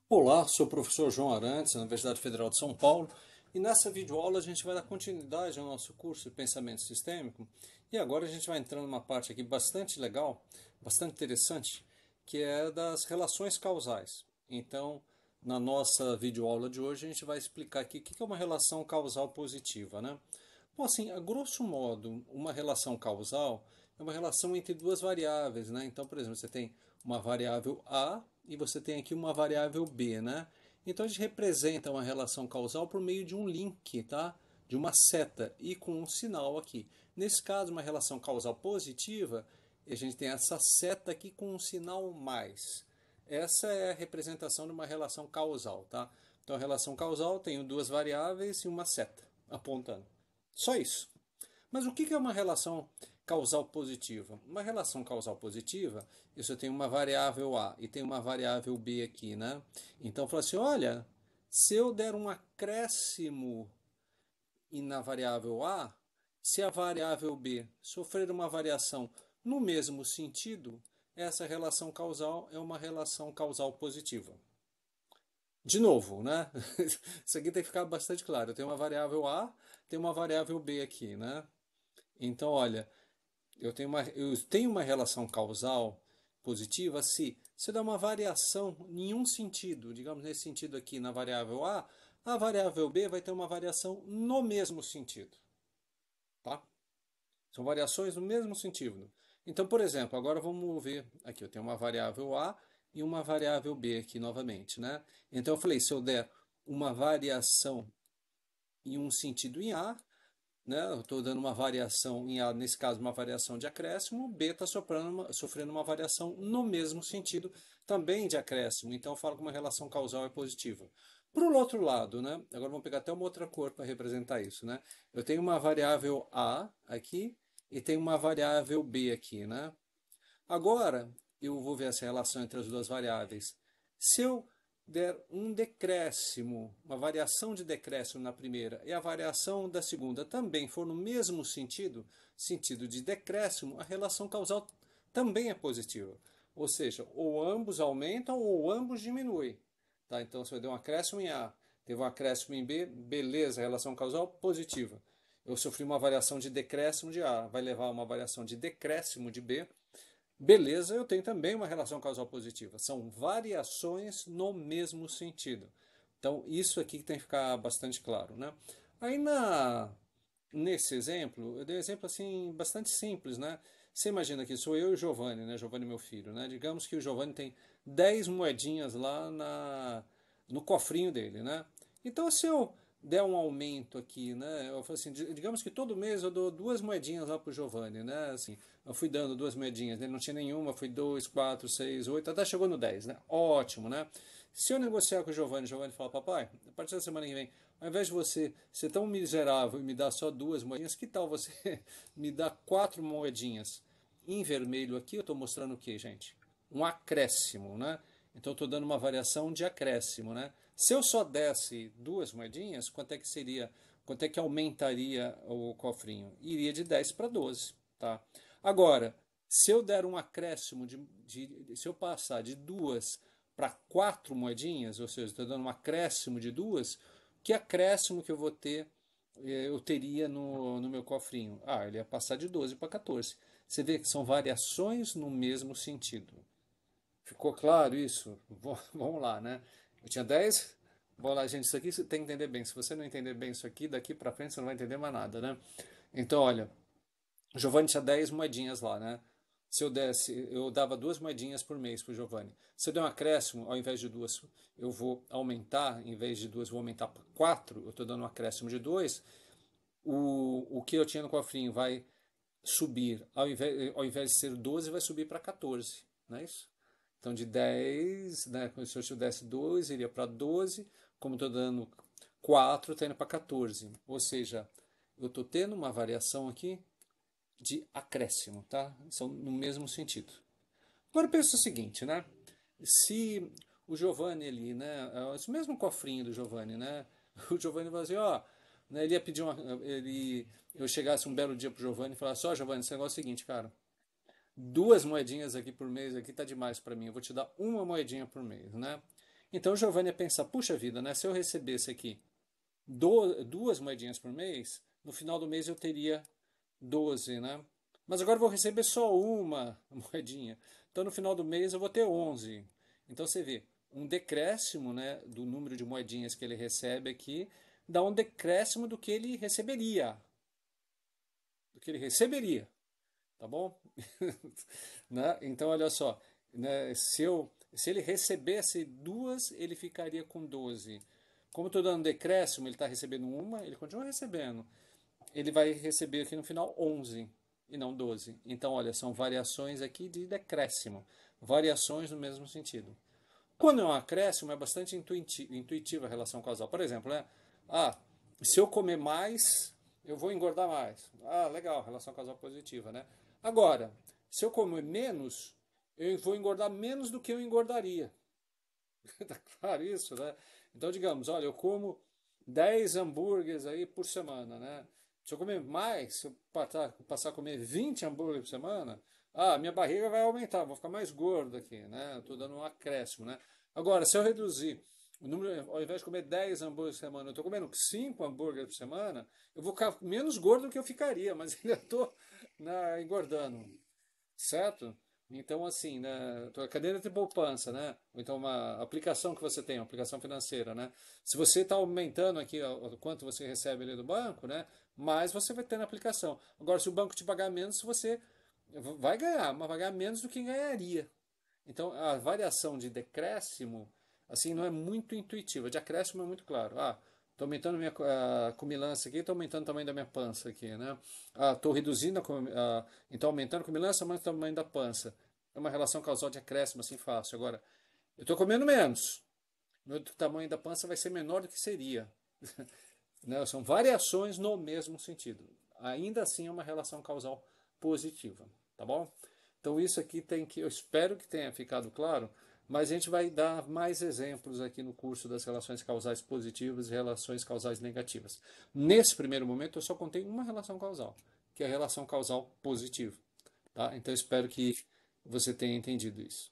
Olá, sou o professor João Arantes, na Universidade Federal de São Paulo, e nessa videoaula a gente vai dar continuidade ao nosso curso de Pensamento Sistêmico, e agora a gente vai entrar numa parte aqui bastante legal, bastante interessante, que é das relações causais. Então, na nossa videoaula de hoje, a gente vai explicar aqui o que é uma relação causal positiva, né? Bom, assim, a grosso modo, uma relação causal é uma relação entre duas variáveis, né? Então, por exemplo, você tem uma variável A e você tem aqui uma variável B, né? Então a gente representa uma relação causal por meio de um link, tá? De uma seta e com um sinal aqui. Nesse caso, uma relação causal positiva, a gente tem essa seta aqui com um sinal mais. Essa é a representação de uma relação causal, tá? Então a relação causal tem duas variáveis e uma seta apontando. Só isso. Mas o que é uma relação causal positiva? Uma relação causal positiva, isso eu tenho uma variável A e tenho uma variável B aqui, né? Então, fala assim, olha, se eu der um acréscimo e na variável A, se a variável B sofrer uma variação no mesmo sentido, essa relação causal é uma relação causal positiva. De novo, né? Isso aqui tem que ficar bastante claro. Eu tenho uma variável A, tenho uma variável B aqui, né? Então, olha, eu tenho uma relação causal positiva se eu der uma variação em um sentido, digamos nesse sentido aqui na variável a variável B vai ter uma variação no mesmo sentido, tá? São variações no mesmo sentido. Então, por exemplo, agora vamos ver aqui, eu tenho uma variável A e uma variável B aqui novamente, né? Então eu falei, se eu der uma variação em um sentido em A, né? Eu estou dando uma variação em A, nesse caso uma variação de acréscimo, B está sofrendo uma variação no mesmo sentido, também de acréscimo, então eu falo que uma relação causal é positiva. Por outro lado, né? Agora vamos pegar até uma outra cor para representar isso, né? Eu tenho uma variável A aqui e tenho uma variável B aqui, né? Agora, eu vou ver essa relação entre as duas variáveis. Se eu der um decréscimo, uma variação de decréscimo na primeira e a variação da segunda também for no mesmo sentido, sentido de decréscimo, a relação causal também é positiva. Ou seja, ou ambos aumentam ou ambos diminuem. Tá? Então, se eu der um acréscimo em A, teve um acréscimo em B, beleza, relação causal positiva. Eu sofri uma variação de decréscimo de A, vai levar a uma variação de decréscimo de B, beleza, eu tenho também uma relação causal positiva. São variações no mesmo sentido. Então, isso aqui tem que ficar bastante claro, né? Aí nesse exemplo, eu dei um exemplo assim bastante simples, né? Você imagina que sou eu e o Giovanni, né? Giovanni meu filho, né? Digamos que o Giovanni tem 10 moedinhas lá no cofrinho dele, né? Então, se eu der um aumento aqui, né? Eu falo assim, digamos que todo mês eu dou duas moedinhas lá pro Giovanni, né? Assim, eu fui dando duas moedinhas, ele não tinha nenhuma, fui 2, 4, 6, 8, até chegou no 10, né? Ótimo, né? Se eu negociar com o Giovanni fala, papai, a partir da semana que vem, ao invés de você ser tão miserável e me dar só duas moedinhas, que tal você me dar quatro moedinhas? Em vermelho aqui eu estou mostrando o que, gente? Um acréscimo, né? Então eu estou dando uma variação de acréscimo, né? Se eu só desse duas moedinhas, quanto é que seria? Quanto é que aumentaria o cofrinho? Iria de 10 para 12, tá? Agora, se eu der um acréscimo se eu passar de duas para quatro moedinhas, ou seja, estou dando um acréscimo de duas, que acréscimo que eu vou ter, eu teria no meu cofrinho? Ah, ele ia passar de 12 para 14. Você vê que são variações no mesmo sentido. Ficou claro isso? Vamos lá, né? Eu tinha 10. Vamos lá, gente, isso aqui você tem que entender bem. Se você não entender bem isso aqui, daqui para frente você não vai entender mais nada, né? Então, olha, o Giovanni tinha 10 moedinhas lá, né? Se eu desse, eu dava duas moedinhas por mês para o Giovanni. Se eu der um acréscimo, ao invés de duas, eu vou aumentar, em vez de duas, vou aumentar para quatro, eu estou dando um acréscimo de dois, o que eu tinha no cofrinho vai subir, ao invés de ser 12, vai subir para 14, não é isso? Então, de 10, né, se eu desse 2, iria para 12, como estou dando 4, está indo para 14. Ou seja, eu estou tendo uma variação aqui de acréscimo, tá? São no mesmo sentido. Agora pensa o seguinte, né? Se o Giovanni ali, né? Esse mesmo cofrinho do Giovanni, né? O Giovanni vai dizer, ó, né, ele ia pedir eu chegasse um belo dia pro Giovanni e falasse, ó, Giovanni, esse negócio é o seguinte, cara, duas moedinhas aqui por mês aqui tá demais para mim, eu vou te dar uma moedinha por mês, né? Então o Giovanni ia pensar, puxa vida, né? Se eu recebesse aqui duas moedinhas por mês, no final do mês eu teria 12, né? Mas agora eu vou receber só uma moedinha. Então no final do mês eu vou ter 11. Então você vê, um decréscimo, né, do número de moedinhas que ele recebe aqui, dá um decréscimo do que ele receberia. Do que ele receberia, tá bom? Né? Então olha só, né, se ele recebesse duas, ele ficaria com 12. Como estou dando decréscimo, ele está recebendo uma, ele continua recebendo. Ele vai receber aqui no final 11 e não 12. Então, olha, são variações aqui de decréscimo. Variações no mesmo sentido. Quando é um acréscimo, é bastante intuitiva a relação causal. Por exemplo, né? Ah, se eu comer mais, eu vou engordar mais. Ah, legal, relação causal positiva, né? Agora, se eu comer menos, eu vou engordar menos do que eu engordaria. Tá claro isso, né? Então, digamos, olha, eu como 10 hambúrgueres aí por semana, né? Se eu comer mais, se eu passar a comer 20 hambúrgueres por semana, minha barriga vai aumentar, vou ficar mais gordo aqui, né? Estou dando um acréscimo, né? Agora, se eu reduzir o número, ao invés de comer 10 hambúrgueres por semana, eu estou comendo 5 hambúrgueres por semana, eu vou ficar menos gordo do que eu ficaria, mas ainda estou engordando, certo? Então, assim, né, tua cadeira de poupança, né? Ou então uma aplicação que você tem, uma aplicação financeira, né? Se você está aumentando aqui o quanto você recebe ali do banco, né? Mais você vai ter na aplicação. Agora, se o banco te pagar menos, você vai ganhar, mas vai ganhar menos do que ganharia. Então, a variação de decréscimo, assim, não é muito intuitiva. De acréscimo é muito claro. Estou aumentando minha comilança aqui, estou aumentando o tamanho da minha pança aqui, né? Estou reduzindo então aumentando a comilança, aumentando o tamanho da pança. É uma relação causal de acréscimo, assim, fácil. Agora, eu estou comendo menos. Meu tamanho da pança vai ser menor do que seria. Né? São variações no mesmo sentido. Ainda assim é uma relação causal positiva, tá bom? Então isso aqui eu espero que tenha ficado claro, mas a gente vai dar mais exemplos aqui no curso das relações causais positivas e relações causais negativas. Nesse primeiro momento eu só contei uma relação causal, que é a relação causal positiva, tá? Então eu espero que você tenha entendido isso.